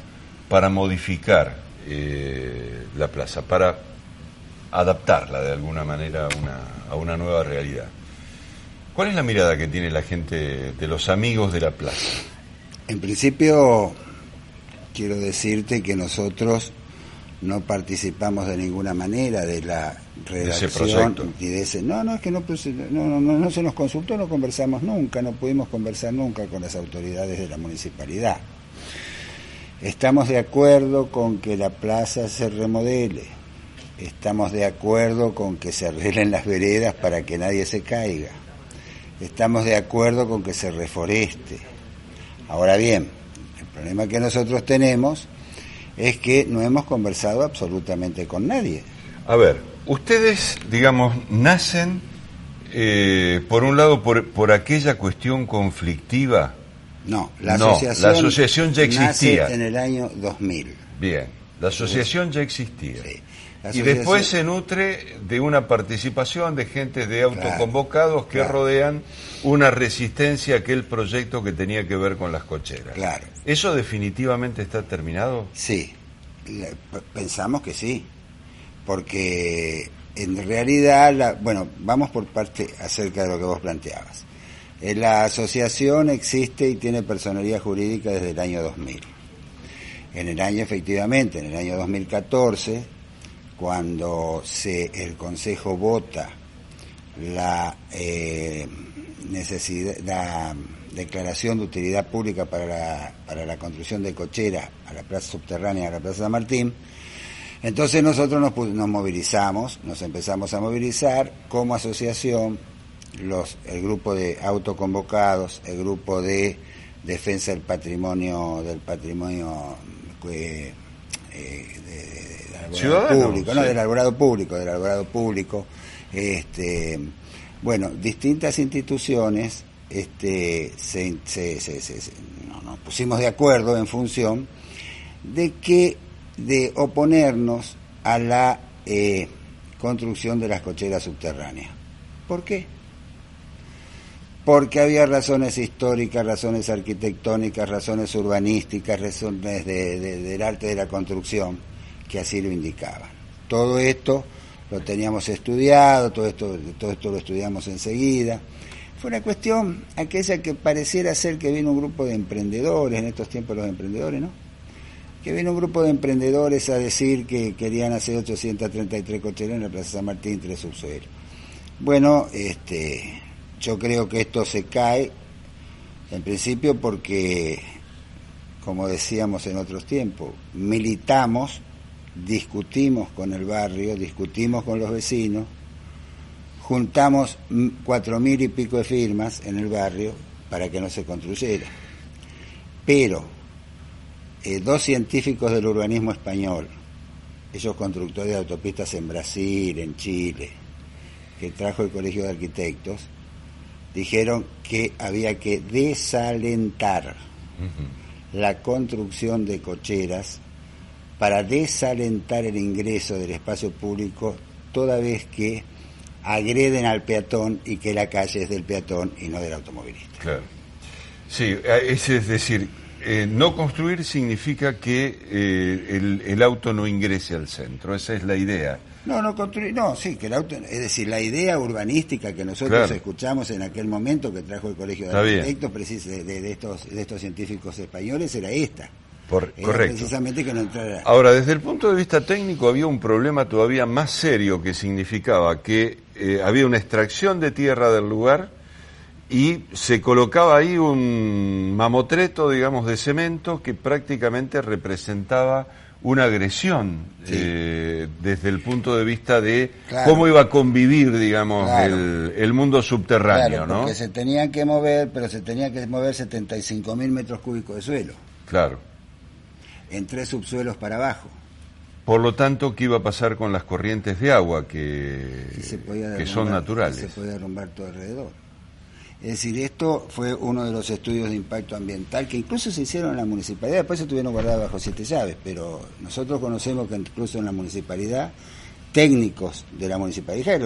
para modificar la plaza, para adaptarla de alguna manera a una nueva realidad. ¿Cuál es la mirada que tiene la gente de los amigos de la plaza? En principio, quiero decirte que nosotros no participamos de ninguna manera de la redacción y de ese. No, es que no se nos consultó, no conversamos nunca, no pudimos conversar nunca con las autoridades de la municipalidad. Estamos de acuerdo con que la plaza se remodele. Estamos de acuerdo con que se arreglen las veredas para que nadie se caiga. Estamos de acuerdo con que se reforeste. Ahora bien, el problema que nosotros tenemos es que no hemos conversado absolutamente con nadie. A ver, ustedes, digamos, nacen, por un lado, por aquella cuestión conflictiva. No, la asociación ya existía. Nace en el año 2000. Bien, la asociación ya existía. Sí. Y después se nutre de una participación de gentes de autoconvocados que rodean una resistencia a aquel proyecto que tenía que ver con las cocheras. Claro. ¿Eso definitivamente está terminado? Sí, pensamos que sí, porque en realidad, vamos por parte acerca de lo que vos planteabas. La asociación existe y tiene personalidad jurídica desde el año 2000. En el año 2014, cuando el Consejo vota la declaración de utilidad pública para la construcción de cochera a la plaza subterránea, a la Plaza San Martín, entonces nosotros nos movilizamos, nos empezamos a movilizar como asociación, el grupo de autoconvocados, el grupo de defensa del patrimonio ciudadano, público, sí. ¿no? Del arborado público. Bueno, distintas instituciones nos pusimos de acuerdo en función de oponernos a la construcción de las cocheras subterráneas. ¿Por qué? Porque había razones históricas, razones arquitectónicas, razones urbanísticas, razones del arte de la construcción que así lo indicaban. Todo esto lo teníamos estudiado, todo esto lo estudiamos enseguida. Fue una cuestión aquella que pareciera ser que vino un grupo de emprendedores, en estos tiempos los emprendedores, ¿no? Que vino un grupo de emprendedores a decir que querían hacer 833 cocheras en la Plaza San Martín, 3 subsuelos. Bueno, yo creo que esto se cae, en principio porque, como decíamos en otros tiempos, militamos, discutimos con el barrio, discutimos con los vecinos, juntamos 4.000 y pico de firmas en el barrio para que no se construyera. Pero 2 científicos del urbanismo español, ellos constructores de autopistas en Brasil, en Chile, que trajo el Colegio de Arquitectos, dijeron que había que desalentar la construcción de cocheras para desalentar el ingreso del espacio público toda vez que agreden al peatón y que la calle es del peatón y no del automovilista. Claro. Sí, es decir, no construir significa que el auto no ingrese al centro, esa es la idea. No construir, sí, que el auto, es decir, la idea urbanística que nosotros escuchamos en aquel momento que trajo el Colegio de Arquitectos, de estos científicos españoles, era esta. Correcto. Precisamente que no entrara. Ahora, desde el punto de vista técnico había un problema todavía más serio que significaba que había una extracción de tierra del lugar y se colocaba ahí un mamotreto, digamos, de cemento que prácticamente representaba una agresión desde el punto de vista de cómo iba a convivir, digamos, el mundo subterráneo, ¿no? Porque se tenían que mover, pero se tenía que mover 75.000 metros cúbicos de suelo. Claro. En 3 subsuelos para abajo. Por lo tanto, ¿qué iba a pasar con las corrientes de agua que son naturales? Se puede derrumbar todo alrededor. Es decir, esto fue uno de los estudios de impacto ambiental que incluso se hicieron en la municipalidad, después se tuvieron guardados bajo 7 llaves, pero nosotros conocemos que incluso en la municipalidad, técnicos de la municipalidad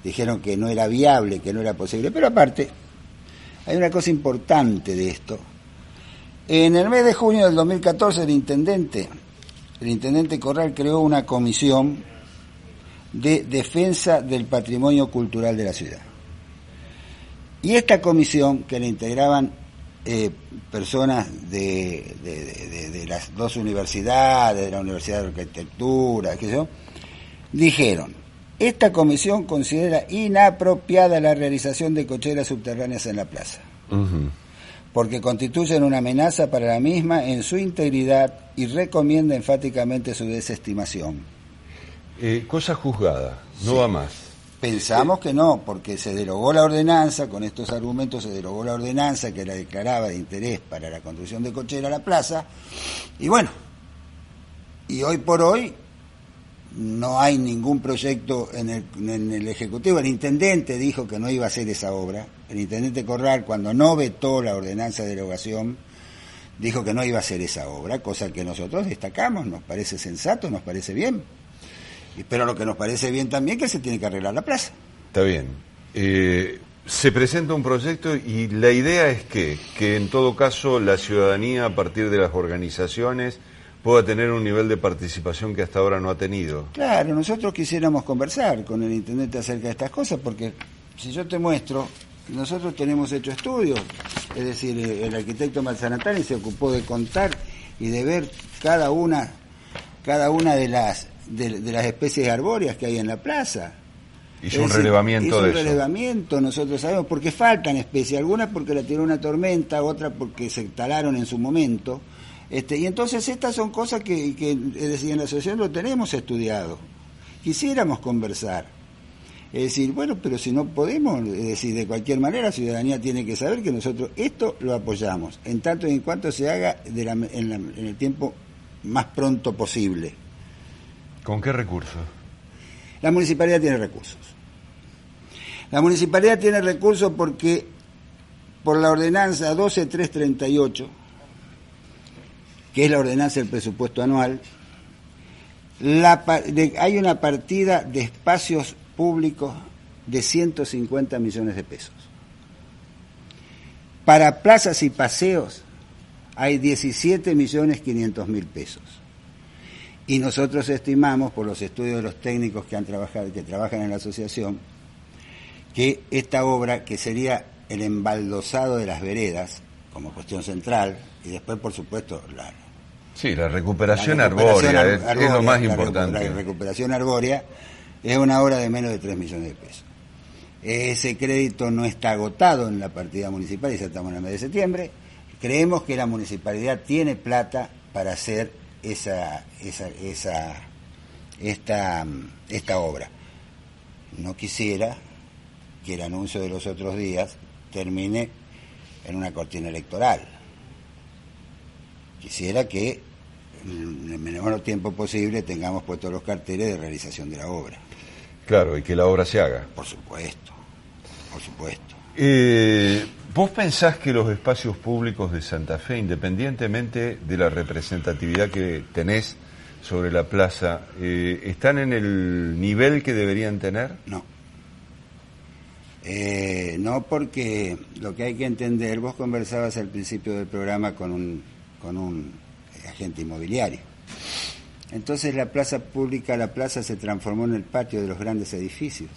dijeron que no era viable, que no era posible. Pero aparte, hay una cosa importante de esto. En el mes de junio del 2014 el intendente Corral creó una comisión de defensa del patrimonio cultural de la ciudad. Y esta comisión, que la integraban personas de las 2 universidades, de la Universidad de Arquitectura, dijeron: esta comisión considera inapropiada la realización de cocheras subterráneas en la plaza. Porque constituyen una amenaza para la misma en su integridad y recomienda enfáticamente su desestimación. Cosa juzgada, no va más. Pensamos que no, porque se derogó la ordenanza, con estos argumentos se derogó la ordenanza que la declaraba de interés para la construcción de cochera a la plaza, y bueno, y hoy por hoy no hay ningún proyecto en el Ejecutivo. El intendente dijo que no iba a hacer esa obra. El intendente Corral, cuando no vetó la ordenanza de derogación, dijo que no iba a hacer esa obra, cosa que nosotros destacamos, nos parece sensato, nos parece bien. Pero lo que nos parece bien también es que se tiene que arreglar la plaza. Está bien. Se presenta un proyecto y la idea es que en todo caso la ciudadanía, a partir de las organizaciones, pueda tener un nivel de participación que hasta ahora no ha tenido. Claro, nosotros quisiéramos conversar con el intendente acerca de estas cosas, porque si yo te muestro, nosotros tenemos hecho estudios, es decir, el arquitecto Manzanatani se ocupó de contar y de ver cada una de las especies arbóreas que hay en la plaza. Hizo un relevamiento de eso. Hizo un relevamiento, nosotros sabemos, porque faltan especies, algunas porque la tiró una tormenta, otras porque se talaron en su momento. Y entonces estas son cosas que es decir, en la asociación lo tenemos estudiado. Quisiéramos conversar. Es decir, bueno, pero si no podemos, es decir, de cualquier manera la ciudadanía tiene que saber que nosotros esto lo apoyamos, en tanto y en cuanto se haga en el tiempo más pronto posible. ¿Con qué recursos? La municipalidad tiene recursos. La municipalidad tiene recursos porque por la ordenanza 12338, que es la ordenanza del presupuesto anual, hay una partida de espacios públicos de 150 millones de pesos. Para plazas y paseos hay 17.500.000 pesos. Y nosotros estimamos, por los estudios de los técnicos que trabajan en la asociación, que esta obra, que sería el embaldosado de las veredas, como cuestión central, y después, por supuesto, la recuperación arbórea es lo más importante. La recuperación arbórea es una obra de menos de 3 millones de pesos. Ese crédito no está agotado en la partida municipal, y ya estamos en el mes de septiembre. Creemos que la municipalidad tiene plata para hacer esta obra. No quisiera que el anuncio de los otros días termine en una cortina electoral. Quisiera que en el menor tiempo posible tengamos puestos los carteles de realización de la obra. Claro, y que la obra se haga. Por supuesto, por supuesto. ¿Vos pensás que los espacios públicos de Santa Fe, independientemente de la representatividad que tenés sobre la plaza, están en el nivel que deberían tener? No. No, porque lo que hay que entender, vos conversabas al principio del programa con un agente inmobiliario. Entonces la plaza pública, la plaza se transformó en el patio de los grandes edificios.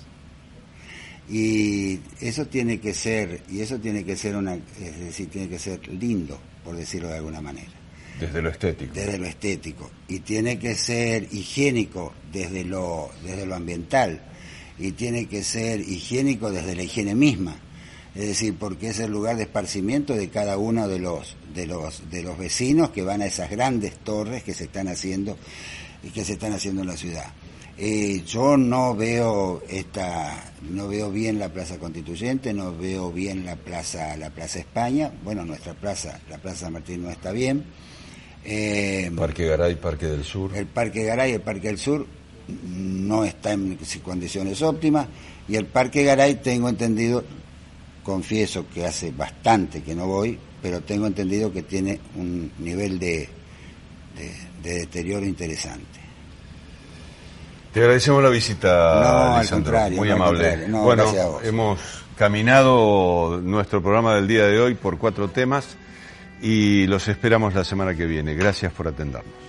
Y eso tiene que ser, es decir, tiene que ser lindo, por decirlo de alguna manera. Desde lo estético. Desde lo estético. Y tiene que ser higiénico desde lo ambiental. Y tiene que ser higiénico desde la higiene misma. Es decir, porque es el lugar de esparcimiento de cada uno de los vecinos que van a esas grandes torres que se están haciendo en la ciudad. Yo no veo bien la Plaza Constituyente, no veo bien la Plaza España. Bueno, nuestra plaza, la Plaza San Martín, no está bien. Parque Garay, Parque del Sur. El Parque Garay, el Parque del Sur no está en condiciones óptimas, y el Parque Garay, tengo entendido, confieso que hace bastante que no voy, pero tengo entendido que tiene un nivel de deterioro interesante. Te agradecemos la visita, no, Lisandro, al contrario, muy no, amable. Al contrario. No, bueno, gracias a vos. Hemos caminado nuestro programa del día de hoy por 4 temas y los esperamos la semana que viene. Gracias por atendernos.